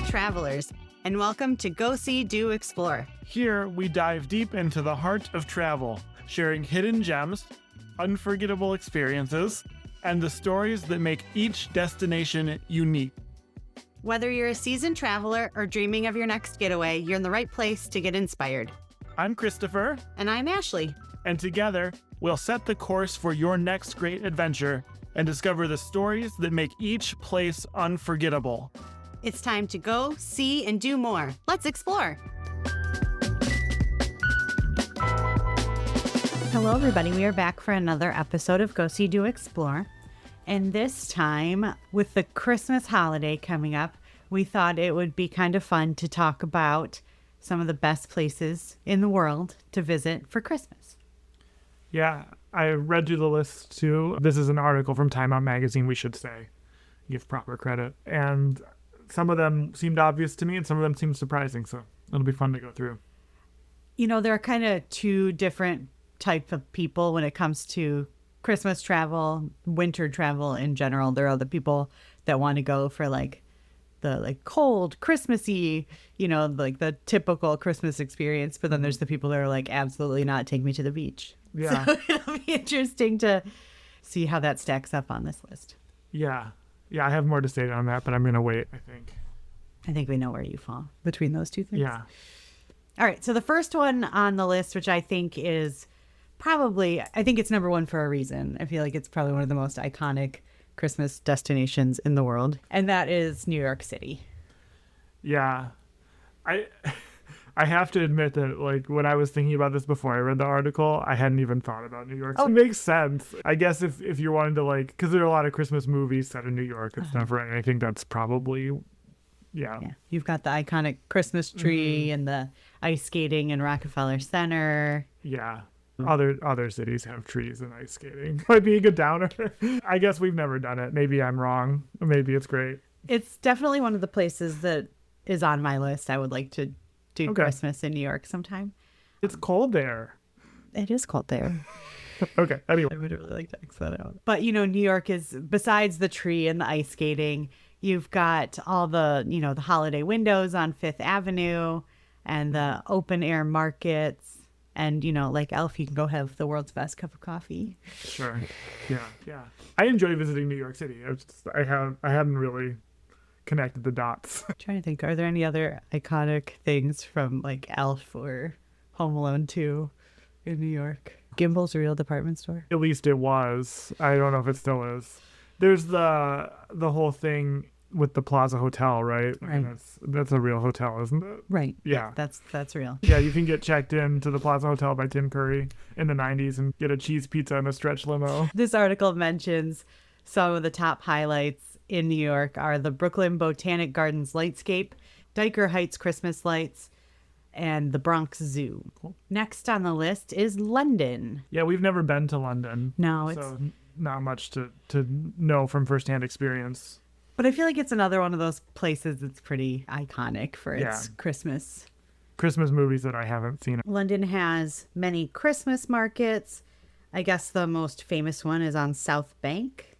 travelers, and welcome to Go See, Do Explore. Here, we dive deep into the heart of travel, sharing hidden gems, unforgettable experiences, and the stories that make each destination unique. Whether you're a seasoned traveler or dreaming of your next getaway, you're in the right place to get inspired. I'm Christopher. And I'm Ashleigh. And together, we'll set the course for your next great adventure and discover the stories that make each place unforgettable. It's time to go, see, and do more. Let's explore. Hello, everybody. We are back for another episode of Go See, Do Explore. And this time, with the Christmas holiday coming up, we thought it would be kind of fun to talk about some of the best places in the world to visit for Christmas. Yeah, I read through the list too. This is an article from Time Out magazine, we should say. Give proper credit. And some of them seemed obvious to me and some of them seemed surprising, so it'll be fun to go through. You know, there are kind of two different types of people when it comes to Christmas travel, winter travel in general. There are the people that want to go for the cold, Christmassy, the typical Christmas experience. But then there's the people that are like, absolutely not, take me to the beach. Yeah. So it'll be interesting to see how that stacks up on this list. Yeah, I have more to say on that, but I'm going to wait, I think. We know where you fall between those two things. Yeah. All right. So the first one on the list, which I think is I think it's number one for a reason. I feel like it's probably one of the most iconic Christmas destinations in the world. And that is New York City. Yeah. I have to admit that, when I was thinking about this before I read the article, I hadn't even thought about New York. So it makes sense. I guess if you're wanting to, because there are a lot of Christmas movies set in New York and stuff, right? I think that's probably, yeah. You've got the iconic Christmas tree and the ice skating in Rockefeller Center. Yeah. Other cities have trees and ice skating. Might be a good downer. I guess we've never done it. Maybe I'm wrong. Maybe it's great. It's definitely one of the places that is on my list. I would like to do Christmas in New York sometime. It's cold there. It is cold there. Okay, anyway. I would really like to X that out. But, New York is, besides the tree and the ice skating, you've got all the, the holiday windows on Fifth Avenue and the open air markets. And, like Elf, you can go have the world's best cup of coffee. Sure. Yeah. I enjoy visiting New York City. I hadn't really connected the dots. I'm trying to think, are there any other iconic things from Elf or Home Alone 2 in New York? Gimbel's Real Department Store? At least it was. I don't know if it still is. There's the whole thing with the Plaza Hotel, right? Right. That's a real hotel, isn't it? Right. Yeah. That's real. Yeah, you can get checked in to the Plaza Hotel by Tim Curry in the 90s and get a cheese pizza and a stretch limo. This article mentions some of the top highlights in New York are the Brooklyn Botanic Gardens Lightscape, Diker Heights Christmas lights, and the Bronx Zoo. Cool. Next on the list is London. Yeah, we've never been to London. No, so not much to know from firsthand experience. But I feel like it's another one of those places that's pretty iconic for its Christmas movies that I haven't seen. London has many Christmas markets. I guess the most famous one is on South Bank.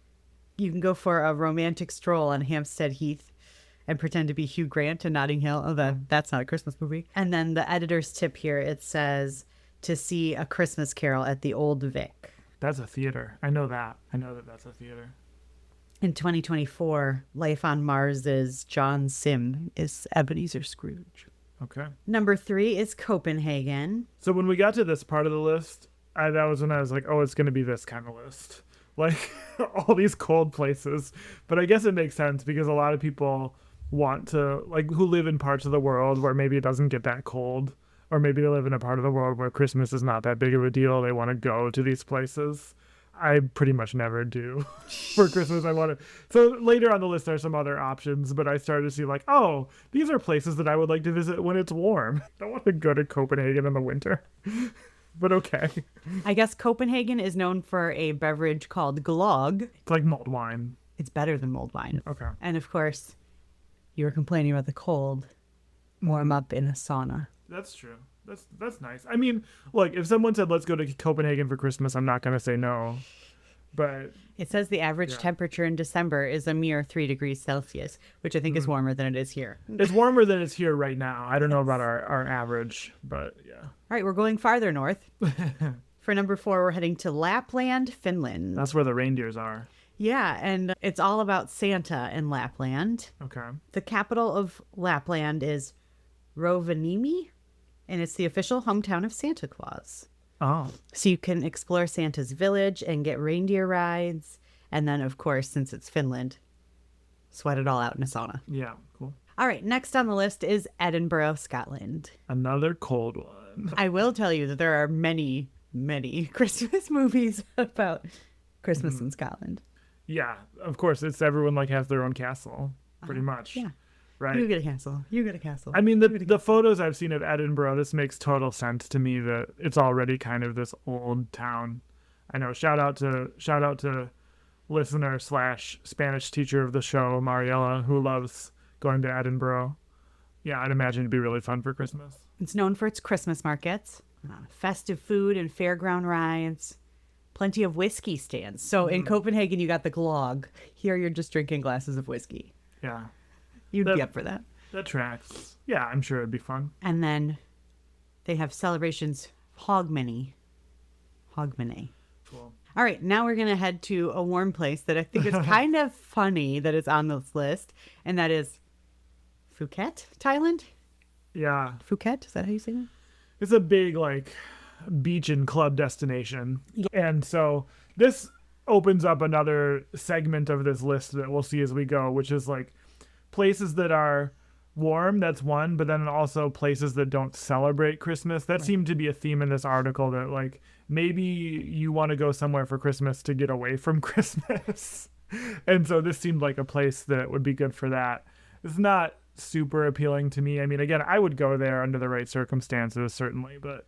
You can go for a romantic stroll on Hampstead Heath and pretend to be Hugh Grant in Notting Hill. Oh, that's not a Christmas movie. And then the editor's tip here, it says to see A Christmas Carol at the Old Vic. That's a theater. I know that that's a theater. In 2024, Life on Mars's John Sim is Ebenezer Scrooge. Okay. Number 3 is Copenhagen. So when we got to this part of the list, that was when I was like, oh, it's going to be this kind of list. All these cold places. But I guess it makes sense because a lot of people want to, who live in parts of the world where maybe it doesn't get that cold. Or maybe they live in a part of the world where Christmas is not that big of a deal. They want to go to these places. I pretty much never do for Christmas. So later on the list are some other options, but I started to see these are places that I would like to visit when it's warm. I don't want to go to Copenhagen in the winter, but okay. I guess Copenhagen is known for a beverage called glögg. It's like mulled wine. It's better than mulled wine. Okay. And of course, you were complaining about the cold. Warm up in a sauna. That's true. That's nice. I mean, look, if someone said, let's go to Copenhagen for Christmas, I'm not going to say no. But It says the average Yeah. temperature in December is a mere 3 degrees Celsius, which I think is warmer than it is here. it's warmer than it's here right now. I don't know about our average, but yeah. All right, we're going farther north. For number 4, we're heading to Lapland, Finland. That's where the reindeers are. Yeah, and it's all about Santa in Lapland. Okay. The capital of Lapland is Rovaniemi, and it's the official hometown of Santa Claus. Oh. So you can explore Santa's village and get reindeer rides. And then, of course, since it's Finland, sweat it all out in a sauna. Yeah, cool. All right, next on the list is Edinburgh, Scotland. Another cold one. I will tell you that there are many, many Christmas movies about Christmas in Scotland. Yeah, of course, it's everyone like has their own castle, pretty much. Yeah. Right. You get a castle. You get a castle. I mean, the photos I've seen of Edinburgh, this makes total sense to me that it's already kind of this old town. I know. Shout out to listener / Spanish teacher of the show, Mariella, who loves going to Edinburgh. Yeah, I'd imagine it'd be really fun for Christmas. It's known for its Christmas markets, festive food and fairground rides, plenty of whiskey stands. So in Copenhagen, you got the glog. Here, you're just drinking glasses of whiskey. Yeah, You'd be up for that. that tracks. Yeah, I'm sure it'd be fun. And then they have celebrations Hogmanay. Cool. All right, now we're going to head to a warm place that I think is kind of funny that it's on this list, and that is Phuket, Thailand. Yeah, Phuket, is that how you say that? it's a big like beach and club destination. And so this opens up another segment of this list that we'll see as we go, which is like places that are warm, that's one, but then also places that don't celebrate Christmas. That seemed to be a theme in this article, that like maybe you want to go somewhere for Christmas to get away from Christmas. And so this seemed like a place that would be good for that. It's not super appealing to me. I mean, again, I would go there under the right circumstances, certainly, but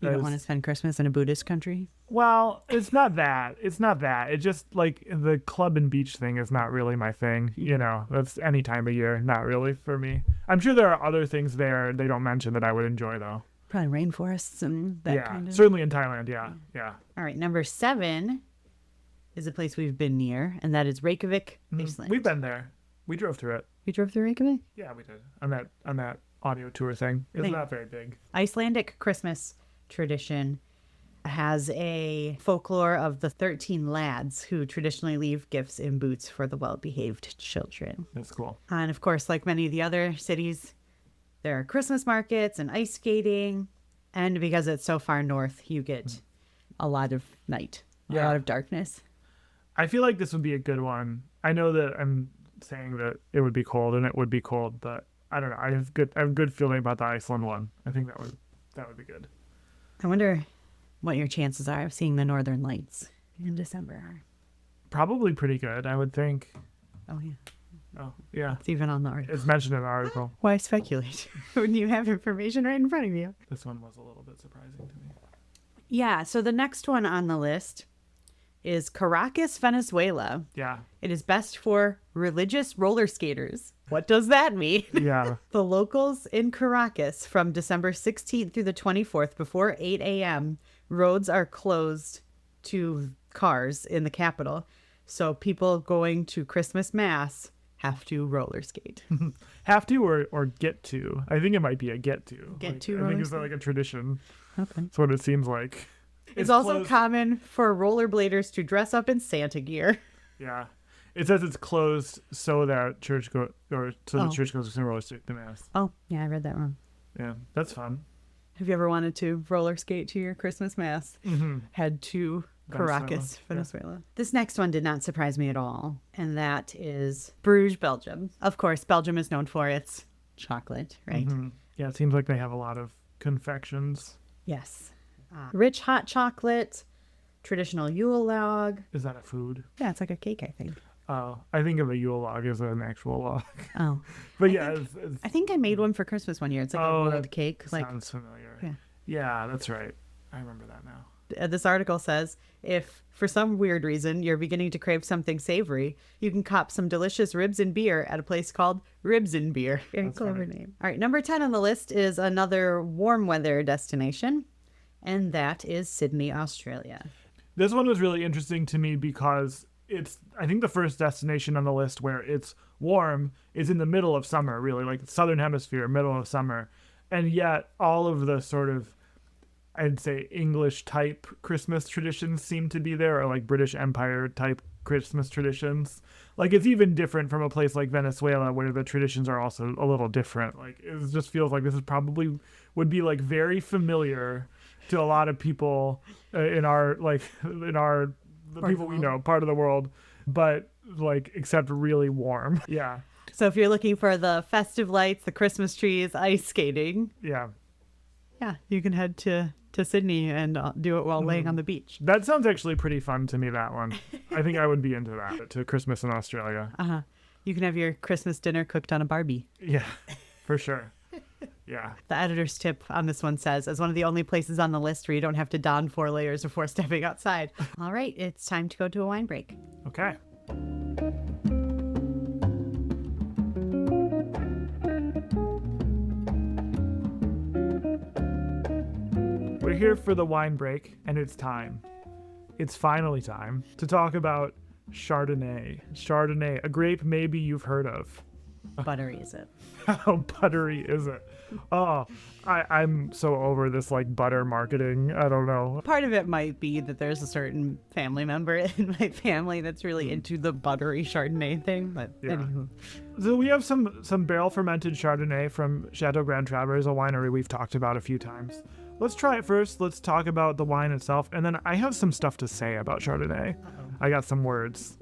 You don't want to spend Christmas in a Buddhist country? well, it's not that. It's not that. It just like the club and beach thing is not really my thing. You know, that's any time of year, not really for me. I'm sure there are other things there they don't mention that I would enjoy though. Probably rainforests and that Yeah, kind of. certainly in Thailand. Yeah. All right, number 7 is a place we've been near, and that is Reykjavik, Iceland. We've been there. We drove through it. You drove through Reykjavik? Yeah, we did on that audio tour thing. It's Thank- not very big. Icelandic Christmas tradition has a folklore of the 13 lads who traditionally leave gifts in boots for the well-behaved children. That's cool. And of course, like many of the other cities, there are Christmas markets and ice skating. And because it's so far north, you get a lot of night, a Yeah. lot of darkness. I feel like this would be a good one. I know that I'm saying that it would be cold, and it would be cold, but I don't know. I have a good feeling about the Iceland one. I think that would be good. I wonder what your chances are of seeing the northern lights in December. Probably pretty good, I would think. Oh, yeah. Oh, yeah. It's even on the article. It's mentioned in the article. Why speculate when you have information right in front of you? This one was a little bit surprising to me. Yeah, so the next one on the list is Caracas, Venezuela. Yeah. It is best for religious roller skaters. What does that mean? Yeah. The locals in Caracas from December 16th through the 24th before 8 a.m., roads are closed to cars in the capital. So people going to Christmas Mass have to roller skate. Have to or get to. I think it might be a get to. Get Like, to I roller think it's skate? like a tradition. Okay. That's what it seems like. It's also closed- common for rollerbladers to dress up in Santa gear. Yeah. It says it's closed so that church the Oh. church goes to roller skate the mass. Oh, yeah, I read that wrong. Yeah, that's fun. Have you ever wanted to roller skate to your Christmas Mass? Mm-hmm. Head to Caracas, Venezuela. Venezuela. This next one did not surprise me at all, and that is Bruges, Belgium. Of course, Belgium is known for its chocolate, right? Yeah, it seems like they have a lot of confections. Yes. Rich hot chocolate, traditional Yule log. Is that a food? Yeah, it's like a cake, I think. Oh, I think of a Yule log as an actual log. Oh. But yeah, I think I made one for Christmas one year. It's like a rolled cake. Like sounds familiar. Yeah. Yeah, that's right. I remember that now. this article says, if for some weird reason you're beginning to crave something savory, you can cop some delicious ribs and beer at a place called Ribs and Beer. Very clever name. All right, number 10 on the list is another warm weather destination, and that is Sydney, Australia. This one was really interesting to me because it's, I think, the first destination on the list where it's warm is in the middle of summer, really, like the southern hemisphere, middle of summer. And yet all of the sort of, I'd say, English type Christmas traditions seem to be there, or like British Empire type Christmas traditions. Like, it's even different from a place like Venezuela where the traditions are also a little different. Like, it just feels like this is probably would be like very familiar to a lot of people in our the people we know, part of the world, but like, except really warm. Yeah. So if you're looking for the festive lights, the Christmas trees, ice skating, Yeah. you can head to Sydney and do it while laying on the beach. That sounds actually pretty fun to me, that one. I think I would be into that, to Christmas in Australia. You can have your Christmas dinner cooked on a Barbie. Yeah, for sure. Yeah. The editor's tip on this one says, as one of the only places on the list where you don't have to don 4 layers before stepping outside. All right, it's time to go to a wine break. Okay. We're here for the wine break, and it's time. It's finally time to talk about Chardonnay. Chardonnay, a grape maybe you've heard of. Buttery, is it? How buttery is it? Oh, I'm so over this like butter marketing. I don't know. Part of it might be that there's a certain family member in my family that's really into the buttery Chardonnay thing. But anywho. So we have some barrel fermented Chardonnay from Chateau Grand Traverse, a winery we've talked about a few times. Let's try it first. Let's talk about the wine itself, and then I have some stuff to say about Chardonnay. I got some words.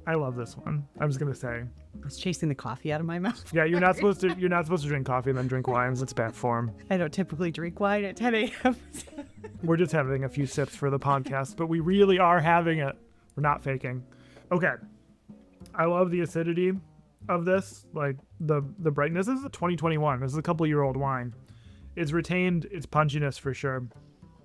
I love this one. I'm just gonna say. It's chasing the coffee out of my mouth. Yeah, you're not supposed to drink coffee and then drink wines. It's bad form. I don't typically drink wine at 10 a.m. We're just having a few sips for the podcast, but we really are having it. We're not faking. Okay. I love the acidity of this, like the brightness. This is a 2021. This is a couple-year-old wine. It's retained its punchiness for sure.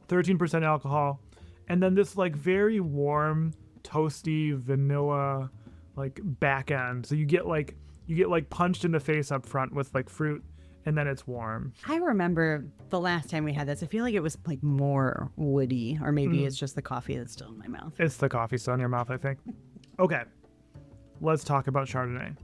13% alcohol. And then this like very warm, toasty vanilla like back end. So you get like punched in the face up front with like fruit, and then it's warm. I remember the last time we had this, I feel like it was like more woody, or maybe it's just the coffee that's still in my mouth. It's the coffee still in your mouth, I think. Okay. Let's talk about Chardonnay.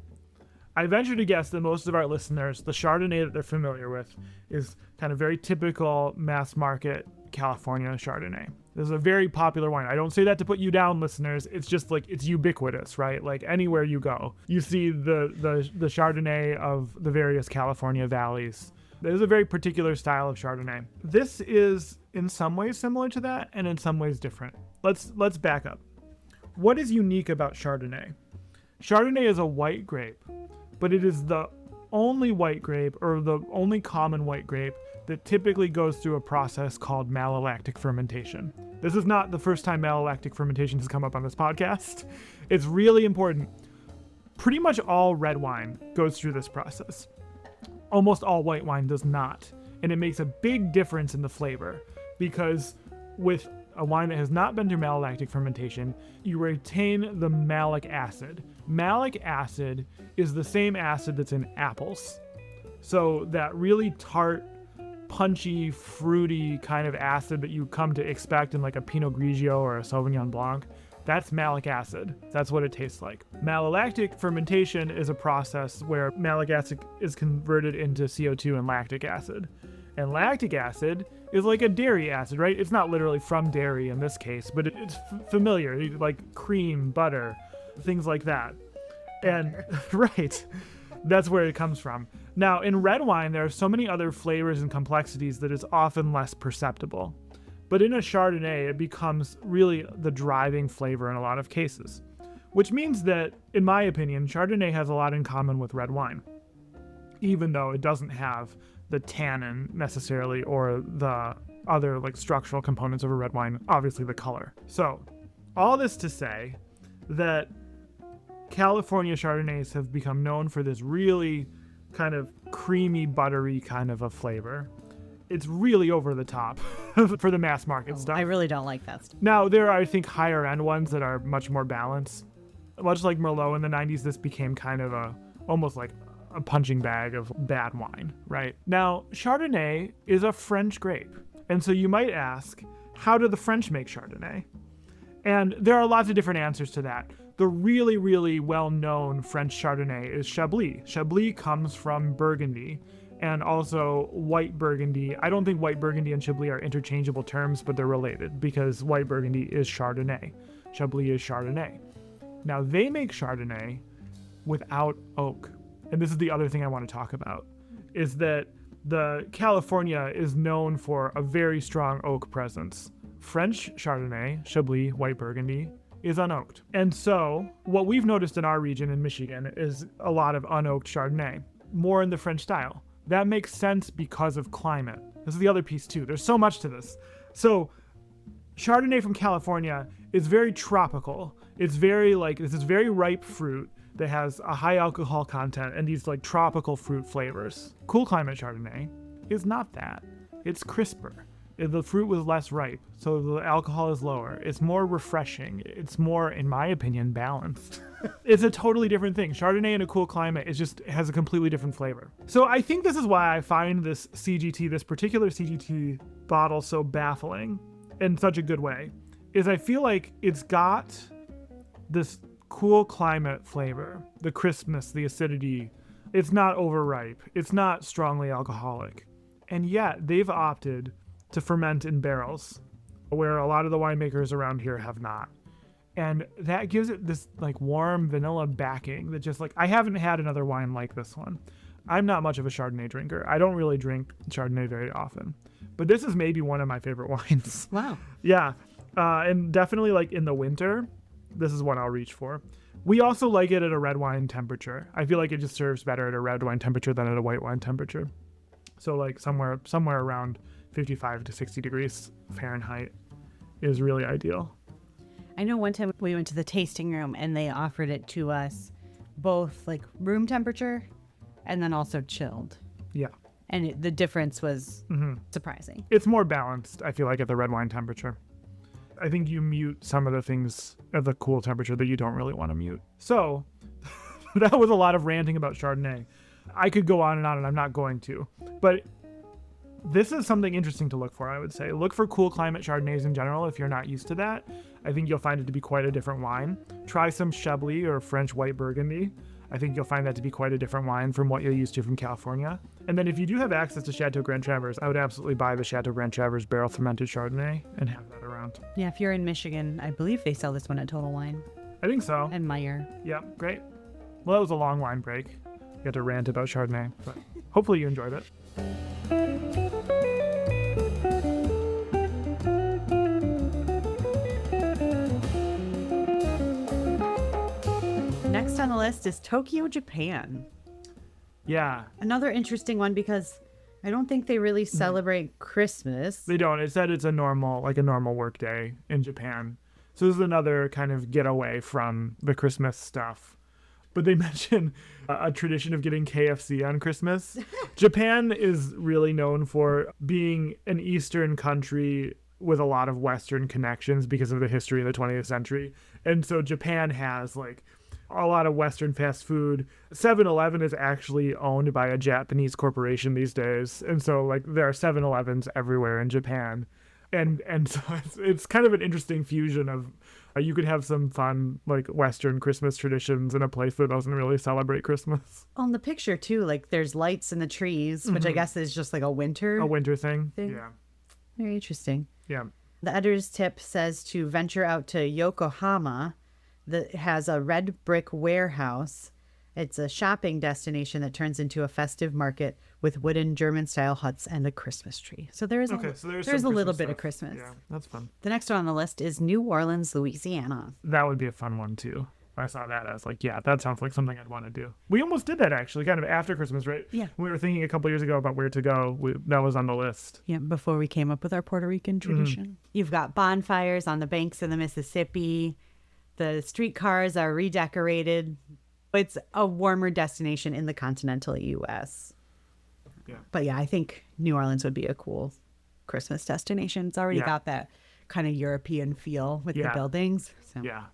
I venture to guess that most of our listeners, the Chardonnay that they're familiar with is kind of very typical mass market California Chardonnay. This is a very popular wine. I don't say that to put you down, listeners. It's just like, it's ubiquitous, right? Like anywhere you go, you see the Chardonnay of the various California valleys. There's a very particular style of Chardonnay. This is in some ways similar to that, and in some ways different. Let's back up. What is unique about Chardonnay? Chardonnay is a white grape, but it is the only white grape, or the only common white grape, that typically goes through a process called malolactic fermentation. This is not the first time malolactic fermentation has come up on this podcast. It's really important. Pretty much all red wine goes through this process. Almost all white wine does not. And it makes a big difference in the flavor, because with a wine that has not been through malolactic fermentation, you retain the malic acid. Malic acid is the same acid that's in apples. So that really tart, punchy, fruity kind of acid that you come to expect in like a Pinot Grigio or a Sauvignon Blanc, that's malic acid. That's what it tastes like. Malolactic fermentation is a process where malic acid is converted into CO2 and lactic acid. And lactic acid is like a dairy acid, right? It's not literally from dairy in this case, but it's familiar, like cream, butter, things like that. And right, that's where it comes from. Now, in red wine, there are so many other flavors and complexities that it's often less perceptible. But in a Chardonnay, it becomes really the driving flavor in a lot of cases. Which means that, in my opinion, Chardonnay has a lot in common with red wine, even though it doesn't have the tannin necessarily, or the other like structural components of a red wine, obviously the color. So, all this to say that California Chardonnays have become known for this really kind of creamy, buttery kind of a flavor. It's really over the top for the mass market stuff. I really don't like that stuff. Now, there are, I think, higher end ones that are much more balanced. Much like Merlot in the 90s, this became kind of almost like a punching bag of bad wine, right? Now, Chardonnay is a French grape. And so you might ask, how do the French make Chardonnay? And there are lots of different answers to that. The really, really well-known French Chardonnay is Chablis. Chablis comes from Burgundy and also white Burgundy. I don't think white Burgundy and Chablis are interchangeable terms, but they're related because white Burgundy is Chardonnay. Chablis is Chardonnay. Now, they make Chardonnay without oak. And this is the other thing I want to talk about, is that the California is known for a very strong oak presence. French Chardonnay, Chablis, white Burgundy, is unoaked. And so what we've noticed in our region in Michigan is a lot of unoaked Chardonnay, more in the French style. That makes sense because of climate. This is the other piece too. There's so much to this. So Chardonnay from California is very tropical. It's very this is very ripe fruit that has a high alcohol content and these like tropical fruit flavors. Cool climate Chardonnay is not that. It's crisper. The fruit was less ripe, so the alcohol is lower. It's more refreshing. It's more, in my opinion, balanced. It's a totally different thing. Chardonnay in a cool climate has a completely different flavor. So I think this is why I find this particular CGT bottle so baffling in such a good way, is I feel like it's got this cool climate flavor, the crispness, the acidity. It's not overripe. It's not strongly alcoholic. And yet they've opted to ferment in barrels, where a lot of the winemakers around here have not. And that gives it this like warm vanilla backing that just I haven't had another wine like this one. I'm not much of a Chardonnay drinker. I don't really drink Chardonnay very often, but this is maybe one of my favorite wines. Wow. Yeah. And definitely in the winter, this is one I'll reach for. We also like it at a red wine temperature. I feel like it just serves better at a red wine temperature than at a white wine temperature. So somewhere around 55 to 60 degrees Fahrenheit is really ideal. I know one time we went to the tasting room and they offered it to us both room temperature and then also chilled. Yeah. And the difference was surprising. It's more balanced, I feel like, at the red wine temperature. I think you mute some of the things at the cool temperature that you don't really want to mute. So that was a lot of ranting about Chardonnay. I could go on and I'm not going to. But this is something interesting to look for, I would say. Look for cool climate Chardonnays in general if you're not used to that. I think you'll find it to be quite a different wine. Try some Chablis or French white Burgundy. I think you'll find that to be quite a different wine from what you're used to from California. And then if you do have access to Chateau Grand Traverse, I would absolutely buy the Chateau Grand Traverse barrel fermented Chardonnay and have that around. Yeah, if you're in Michigan, I believe they sell this one at Total Wine. I think so. And Meyer. Yeah, great. Well, that was a long wine break. You had to rant about Chardonnay, but hopefully you enjoyed it. Next on the list is Tokyo, Japan. Yeah. Another interesting one because I don't think they really celebrate Christmas. They don't. It said it's a normal work day in Japan. So this is another kind of getaway from the Christmas stuff. But they mention a tradition of getting KFC on Christmas. Japan is really known for being an Eastern country with a lot of Western connections because of the history of the 20th century. And so Japan has a lot of Western fast food. 7-Eleven is actually owned by a Japanese corporation these days. And so there are 7-Elevens everywhere in Japan. And so it's kind of an interesting fusion of you could have some fun Western Christmas traditions in a place that doesn't really celebrate Christmas. On the picture too, there's lights in the trees, which I guess is just a winter thing. Yeah. Very interesting. Yeah. The editor's tip says to venture out to Yokohama that has a red brick warehouse. It's a shopping destination that turns into a festive market with wooden German-style huts and a Christmas tree. So there's a little bit of Christmas. Yeah, that's fun. The next one on the list is New Orleans, Louisiana. That would be a fun one, too. I saw that. I was like, yeah, that sounds like something I'd want to do. We almost did that, actually, kind of after Christmas, right? Yeah. We were thinking a couple years ago about where to go. That was on the list. Yeah, before we came up with our Puerto Rican tradition. You've got bonfires on the banks of the Mississippi. The streetcars are redecorated. It's a warmer destination in the continental U.S. Yeah. But yeah, I think New Orleans would be a cool Christmas destination. It's already got that kind of European feel with the buildings. So. Yeah,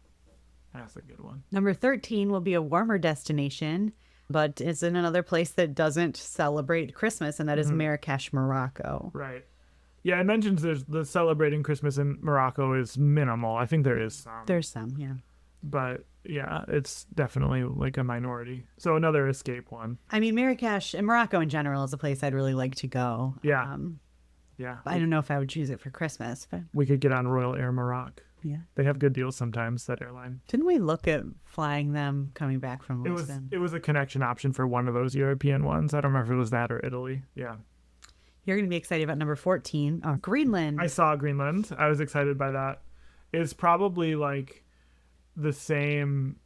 that's a good one. Number 13 will be a warmer destination, but it's in another place that doesn't celebrate Christmas, and that is Marrakesh, Morocco. Right. Yeah, it mentions there's the celebrating Christmas in Morocco is minimal. I think there is some. There's some, yeah. But yeah, it's definitely like a minority. So another escape one. I mean, Marrakesh and Morocco in general is a place I'd really like to go. Yeah. Yeah. I don't know if I would choose it for Christmas, but We could get on Royal Air Morocco. yeah. They have good deals sometimes, that airline. Didn't we look at flying them coming back from It was Lisbon? it was a connection option for one of those European ones. I don't remember if it was that or Italy. Yeah. You're going to be excited about number 14, Greenland. I saw Greenland. I was excited by that. It's probably like the same,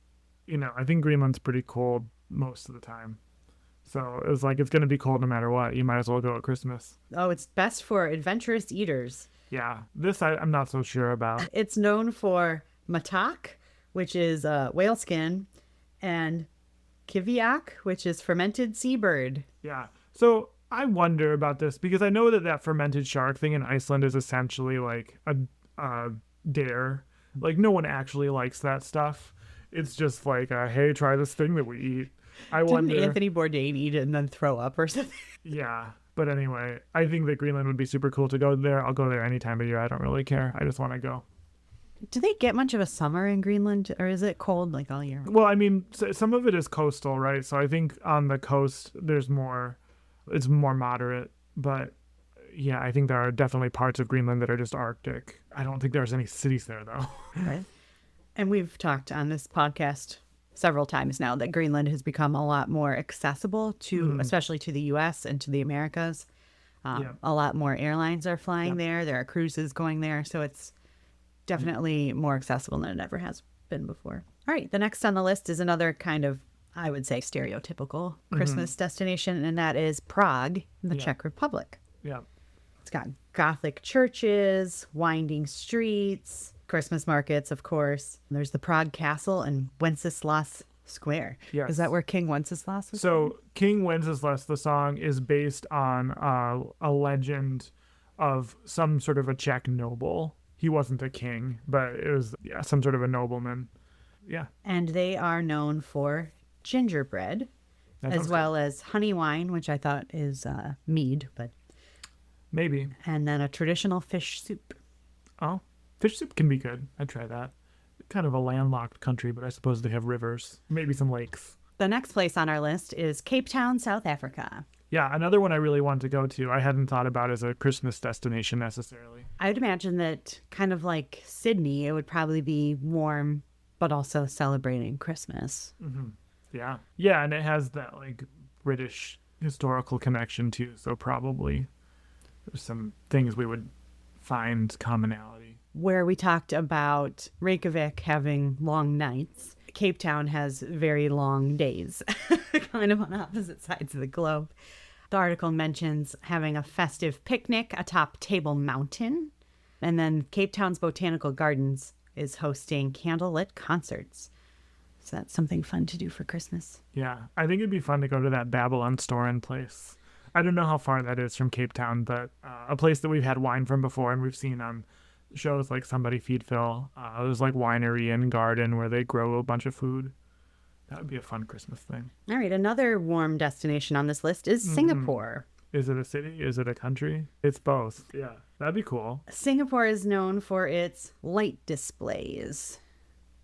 I think Greenland's pretty cold most of the time. So it was like, it's going to be cold no matter what. You might as well go at Christmas. Oh, it's best for adventurous eaters. Yeah. This I'm not so sure about. It's known for matak, which is whale skin, and kiviak, which is fermented seabird. Yeah. So I wonder about this because I know that fermented shark thing in Iceland is essentially like a dare. Like no one actually likes that stuff. It's just like, hey, try this thing that we eat. Didn't Anthony Bourdain eat it and then throw up or something? Yeah. But anyway, I think that Greenland would be super cool to go there. I'll go there any time of year. I don't really care. I just want to go. Do they get much of a summer in Greenland, or is it cold like all year? Well, I mean, some of it is coastal, right? So I think on the coast, it's more moderate. But yeah, I think there are definitely parts of Greenland that are just Arctic. I don't think there's any cities there, though. Right. And we've talked on this podcast several times now that Greenland has become a lot more accessible to, especially to the U.S. and to the Americas. A lot more airlines are flying there. There are cruises going there. So it's definitely more accessible than it ever has been before. All right. The next on the list is another kind of, I would say, stereotypical Christmas destination, and that is Prague in the Czech Republic. Yeah. It's got Gothic churches, winding streets, Christmas markets, of course. There's the Prague Castle and Wenceslas Square. Yes. Is that where King Wenceslas was? So King Wenceslas, the song, is based on a legend of some sort of a Czech noble. He wasn't a king, but it was some sort of a nobleman. Yeah. And they are known for gingerbread, as well as honey wine, which I thought is mead, but maybe. And then a traditional fish soup. Oh, fish soup can be good. I'd try that. Kind of a landlocked country, but I suppose they have rivers, maybe some lakes. The next place on our list is Cape Town, South Africa. Yeah, another one I really want to go to. I hadn't thought about as a Christmas destination necessarily. I would imagine that kind of like Sydney, it would probably be warm, but also celebrating Christmas. Mm-hmm. Yeah. Yeah, and it has that like British historical connection too, so probably there's some things we would find commonality. Where we talked about Reykjavik having long nights, Cape Town has very long days, kind of on opposite sides of the globe. The article mentions having a festive picnic atop Table Mountain, and then Cape Town's Botanical Gardens is hosting candlelit concerts. So that's something fun to do for Christmas. Yeah, I think it'd be fun to go to that Babylon Storin place. I don't know how far that is from Cape Town, but a place that we've had wine from before and we've seen on shows like Somebody Feed Phil. There's like winery and garden where they grow a bunch of food. That would be a fun Christmas thing. All right, another warm destination on this list is Singapore. Is it a city? Is it a country? It's both. Yeah, that'd be cool. Singapore is known for its light displays.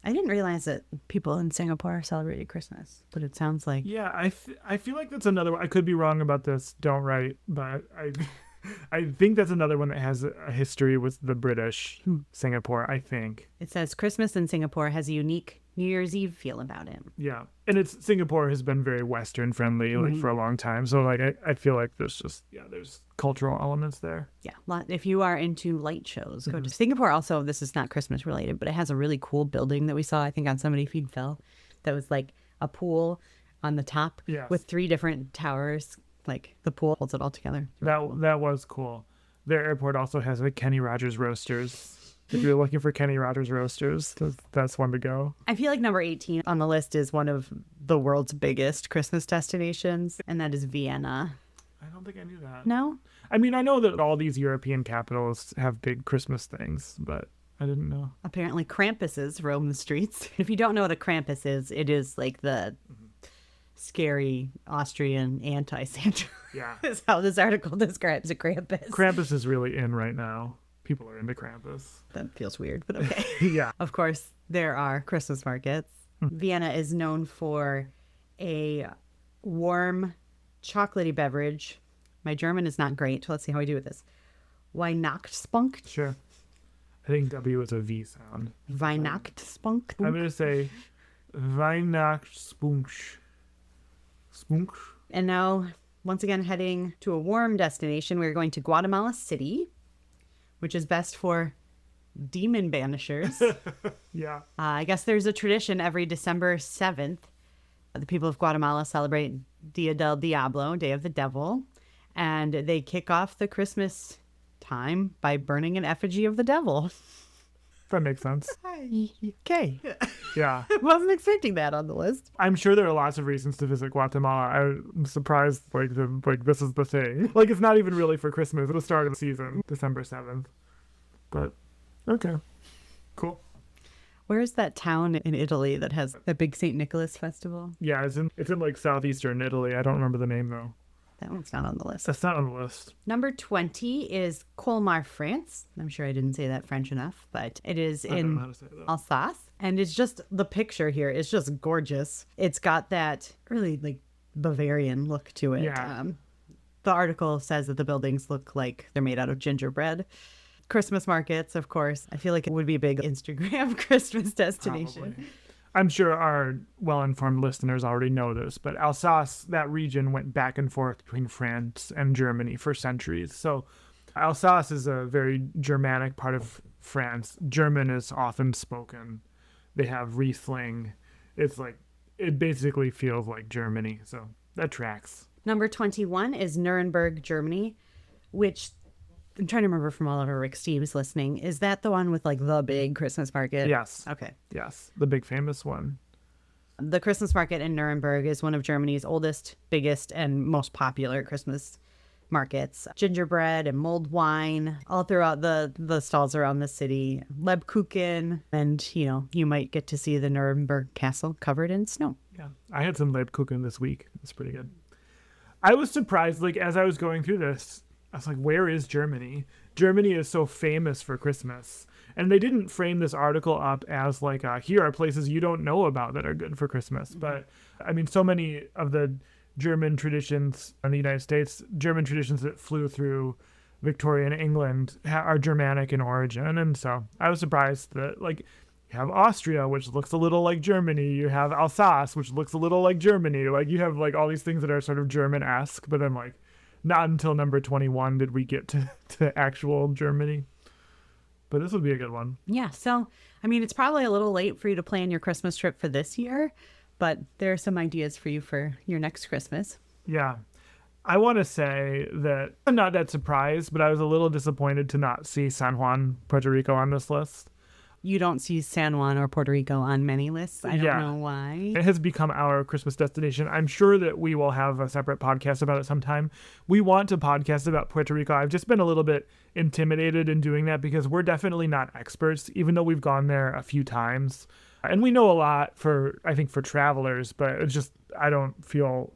I didn't realize that people in Singapore celebrated Christmas, but it sounds like... Yeah, I feel like that's another one. I could be wrong about this. Don't write, but I think that's another one that has a history with the British. Singapore, I think. It says Christmas in Singapore has a unique New Year's Eve feel about it. Yeah, and Singapore has been very Western friendly like for a long time. So like I feel like there's cultural elements there. Yeah, if you are into light shows, go to Singapore. Also, this is not Christmas related, but it has a really cool building that we saw, I think, on Somebody Feed Phil, that was like a pool on the top with 3 different towers. Like the pool holds it all together. That was cool. Their airport also has like Kenny Rogers Roasters. If you're looking for Kenny Rogers Roasters, that's one to go. I feel like number 18 on the list is one of the world's biggest Christmas destinations, and that is Vienna. I don't think I knew that. No? I mean, I know that all these European capitals have big Christmas things, but I didn't know. Apparently Krampuses roam the streets. If you don't know what a Krampus is, it is like the scary Austrian anti-Santa. Yeah. Is how this article describes a Krampus. Krampus is really in right now. People are into Krampus. That feels weird, but okay. Yeah. Of course, there are Christmas markets. Vienna is known for a warm, chocolatey beverage. My German is not great, so let's see how I do with this. Weihnachtsspunkt. Sure. I think W is a V sound. Weihnachtsspunkt. I'm going to say Weihnachtspunsch. Spunsch? And now, once again, heading to a warm destination. We're going to Guatemala City, which is best for demon banishers. Yeah. I guess there's a tradition every December 7th. The people of Guatemala celebrate Dia del Diablo, Day of the Devil, and they kick off the Christmas time by burning an effigy of the devil. That makes sense. Okay. Yeah. Wasn't expecting that on the list. I'm sure there are lots of reasons to visit Guatemala. I'm surprised, like this is the thing. Like, it's not even really for Christmas. It's the start of the season, December 7th. But, okay. Cool. Where's that town in Italy that has a big St. Nicholas festival? Yeah, it's in like southeastern Italy. I don't remember the name, though. That one's not on the list. That's not on the list. Number 20 is Colmar, France. I'm sure I didn't say that French enough, but it is I don't know in how to say that. Alsace. And it's just, the picture here is just gorgeous. It's got that really like Bavarian look to it. Yeah. The article says that the buildings look like they're made out of gingerbread. Christmas markets, of course. I feel like it would be a big Instagram Christmas destination. Probably. I'm sure our well-informed listeners already know this, but Alsace, that region, went back and forth between France and Germany for centuries. So Alsace is a very Germanic part of France. German is often spoken. They have Riesling. It's like, it basically feels like Germany. So that tracks. Number 21 is Nuremberg, Germany, which I'm trying to remember from all of our Rick Steves listening. Is that the one with like the big Christmas market? Yes. Okay. Yes. The big famous one. The Christmas market in Nuremberg is one of Germany's oldest, biggest, and most popular Christmas markets. Gingerbread and mulled wine all throughout the stalls around the city. Lebkuchen, and you might get to see the Nuremberg castle covered in snow. Yeah. I had some Lebkuchen this week. It's pretty good. I was surprised, like, as I was going through this, I was like, where is Germany? Germany is so famous for Christmas. And they didn't frame this article up as like, here are places you don't know about that are good for Christmas. But I mean, so many of the German traditions in the United States, German traditions that flew through Victorian England are Germanic in origin. And so I was surprised that, like, you have Austria, which looks a little like Germany. You have Alsace, which looks a little like Germany. Like, you have like all these things that are sort of German-esque, but then like, not until number 21 did we get to actual Germany. But this would be a good one. Yeah. So, I mean, it's probably a little late for you to plan your Christmas trip for this year, but there are some ideas for you for your next Christmas. Yeah. I want to say that I'm not that surprised, but I was a little disappointed to not see San Juan, Puerto Rico on this list. You don't see San Juan or Puerto Rico on many lists. I don't know why. It has become our Christmas destination. I'm sure that we will have a separate podcast about it sometime. We want to podcast about Puerto Rico. I've just been a little bit intimidated in doing that because we're definitely not experts, even though we've gone there a few times. And we know a lot for travelers, but it's just, I don't feel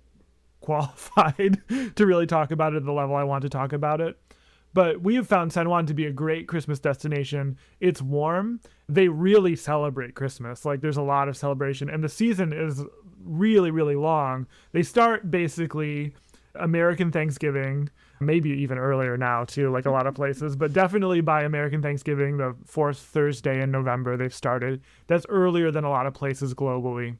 qualified to really talk about it at the level I want to talk about it. But we have found San Juan to be a great Christmas destination. It's warm. They really celebrate Christmas. Like, there's a lot of celebration. And the season is really, really long. They start basically American Thanksgiving, maybe even earlier now too, like a lot of places. But definitely by American Thanksgiving, the fourth Thursday in November, they've started. That's earlier than a lot of places globally.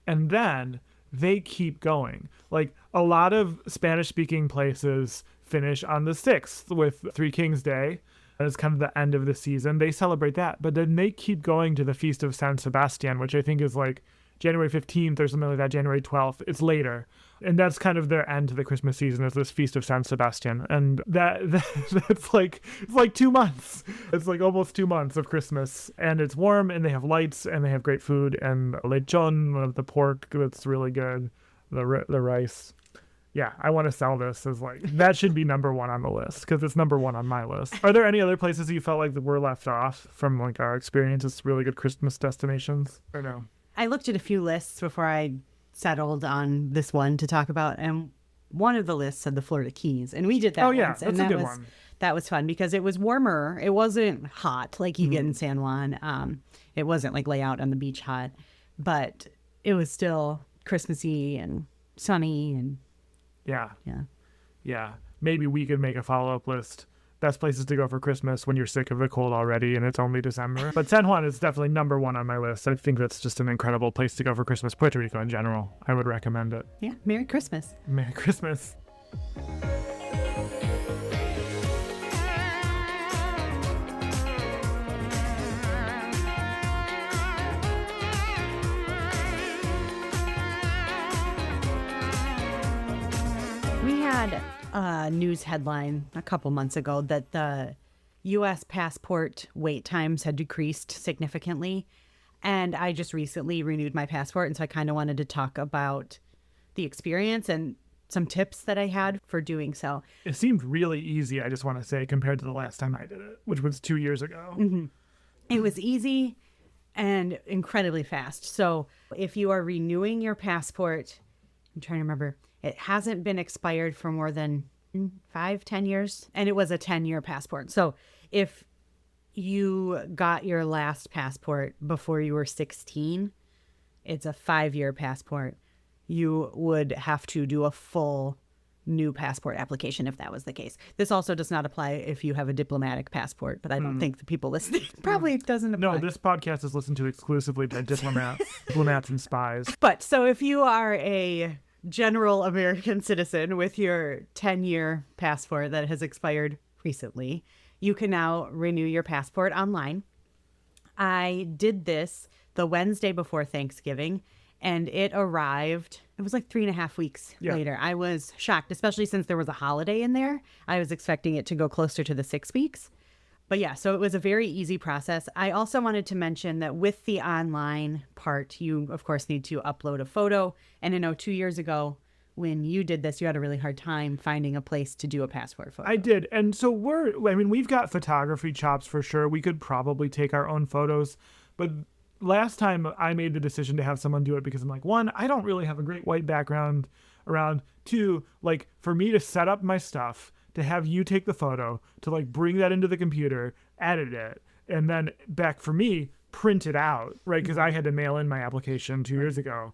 And then they keep going. Like, a lot of Spanish-speaking places finish on the 6th with Three Kings Day. It's kind of the end of the season. They celebrate that, but then they keep going to the Feast of San Sebastian, which I think is like January 15th or something like that, January 12th. It's later. And that's kind of their end to the Christmas season, is this Feast of San Sebastian. And that's like, it's like 2 months. It's like almost 2 months of Christmas. And it's warm, and they have lights, and they have great food, and lechon, the pork that's really good, the rice. Yeah, I want to sell this as like, that should be number one on the list because it's number one on my list. Are there any other places you felt like that were left off from like our experience as really good Christmas destinations, or no? I looked at a few lists before I settled on this one to talk about, and one of the lists said the Florida Keys, and we did that. Oh yeah, once, that's and a that good was one. that was fun because it was warmer. It wasn't hot like you get in San Juan. It wasn't like lay out on the beach hot, but it was still Christmassy and sunny, and Yeah. yeah. Yeah. Maybe we could make a follow-up list. Best places to go for Christmas when you're sick of the cold already and it's only December. But San Juan is definitely number one on my list. I think that's just an incredible place to go for Christmas. Puerto Rico in general. I would recommend it. Yeah. Merry Christmas. Merry Christmas. We had a news headline a couple months ago that the U.S. passport wait times had decreased significantly. And I just recently renewed my passport. And so I kind of wanted to talk about the experience and some tips that I had for doing so. It seemed really easy, I just want to say, compared to the last time I did it, which was 2 years ago. It was easy and incredibly fast. So if you are renewing your passport, I'm trying to remember, it hasn't been expired for more than 5-10 years. And it was a 10-year passport. So if you got your last passport before you were 16, it's a 5-year passport. You would have to do a full new passport application if that was the case. This also does not apply if you have a diplomatic passport, but I don't think the people listening probably doesn't apply. No, this podcast is listened to exclusively by diplomats and spies. But so if you are a general American citizen with your 10-year passport that has expired recently, you can now renew your passport online. I did this the Wednesday before Thanksgiving, and it arrived, it was like 3.5 weeks later. I was shocked, especially since there was a holiday in there. I was expecting it to go closer to the 6 weeks. But yeah, so it was a very easy process. I also wanted to mention that with the online part, you, of course, need to upload a photo. And I know 2 years ago, when you did this, you had a really hard time finding a place to do a passport photo. I did. And so we've got photography chops for sure. We could probably take our own photos. But last time I made the decision to have someone do it because I'm like, one, I don't really have a great white background around. Two, like for me to set up my stuff, to have you take the photo, to like bring that into the computer, edit it, and then back for me, print it out, right? Because I had to mail in my application 2 years ago.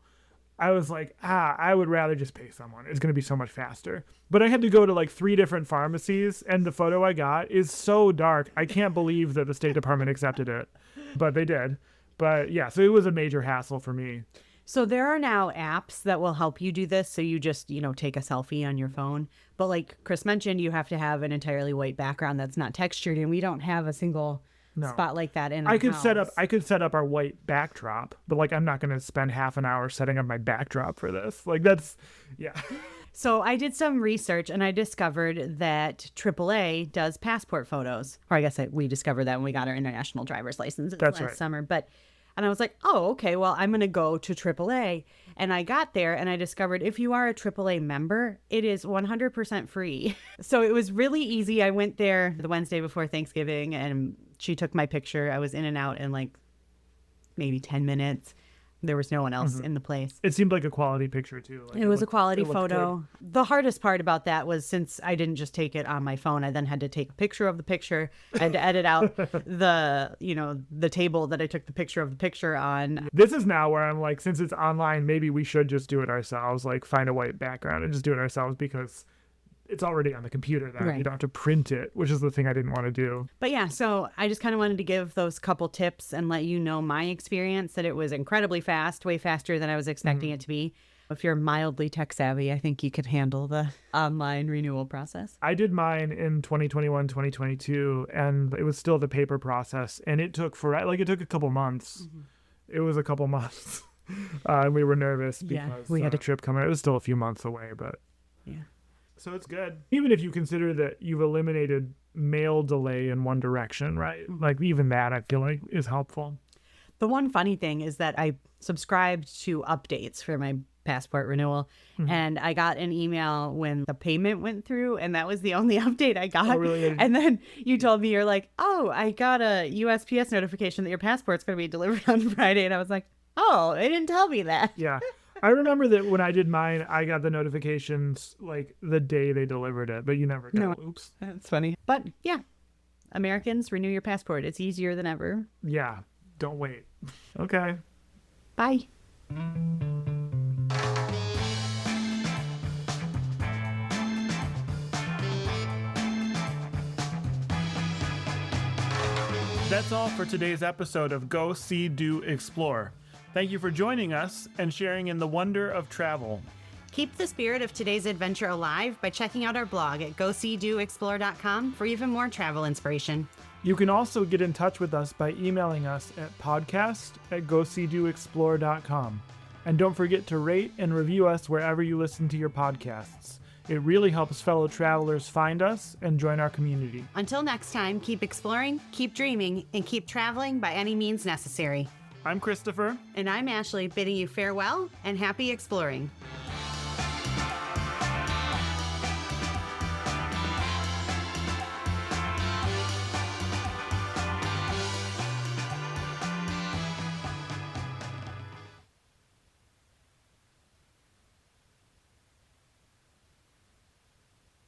I was like, I would rather just pay someone. It's going to be so much faster. But I had to go to like 3 different pharmacies, and the photo I got is so dark. I can't believe that the State Department accepted it, but they did. But yeah, so it was a major hassle for me. So there are now apps that will help you do this. So you just, take a selfie on your phone. But like Chris mentioned, you have to have an entirely white background that's not textured, and we don't have a single spot like that in our house. I could set up our white backdrop, but like I'm not going to spend half an hour setting up my backdrop for this. Like yeah. So I did some research and I discovered that AAA does passport photos. Or I guess we discovered that when we got our international driver's license last summer. And I was like, oh, okay, well, I'm going to go to AAA. And I got there and I discovered if you are a AAA member, it is 100% free. So it was really easy. I went there the Wednesday before Thanksgiving and she took my picture. I was in and out in like maybe 10 minutes. There was no one else in the place. It seemed like a quality picture too. Like it was a quality photo. The hardest part about that was since I didn't just take it on my phone, I then had to take a picture of the picture. I had to edit out the table that I took the picture of the picture on. This is now where I'm like, since it's online, maybe we should just do it ourselves, like find a white background and just do it ourselves because it's already on the computer then. Right. You don't have to print it, which is the thing I didn't want to do. But yeah, so I just kind of wanted to give those couple tips and let you know my experience, that it was incredibly fast, way faster than I was expecting it to be. If you're mildly tech savvy, I think you could handle the online renewal process. I did mine in 2021, 2022, and it was still the paper process. And it took it took a couple months. It was a couple months. And we were nervous because we had a trip coming. It was still a few months away, but yeah. So it's good. Even if you consider that you've eliminated mail delay in one direction, right? Like even that I feel like is helpful. The one funny thing is that I subscribed to updates for my passport renewal and I got an email when the payment went through and that was the only update I got. Oh, really? And then you told me, you're like, oh, I got a USPS notification that your passport's going to be delivered on Friday. And I was like, oh, they didn't tell me that. Yeah. I remember that when I did mine, I got the notifications like the day they delivered it, but you never got. No. Oops. That's funny. But yeah, Americans, renew your passport. It's easier than ever. Yeah. Don't wait. Okay. Bye. That's all for today's episode of Go, See, Do, Explore. Thank you for joining us and sharing in the wonder of travel. Keep the spirit of today's adventure alive by checking out our blog at goseedoexplore.com for even more travel inspiration. You can also get in touch with us by emailing us at podcast@goseedoexplore.com. And don't forget to rate and review us wherever you listen to your podcasts. It really helps fellow travelers find us and join our community. Until next time, keep exploring, keep dreaming, and keep traveling by any means necessary. I'm Christopher. And I'm Ashleigh, bidding you farewell and happy exploring.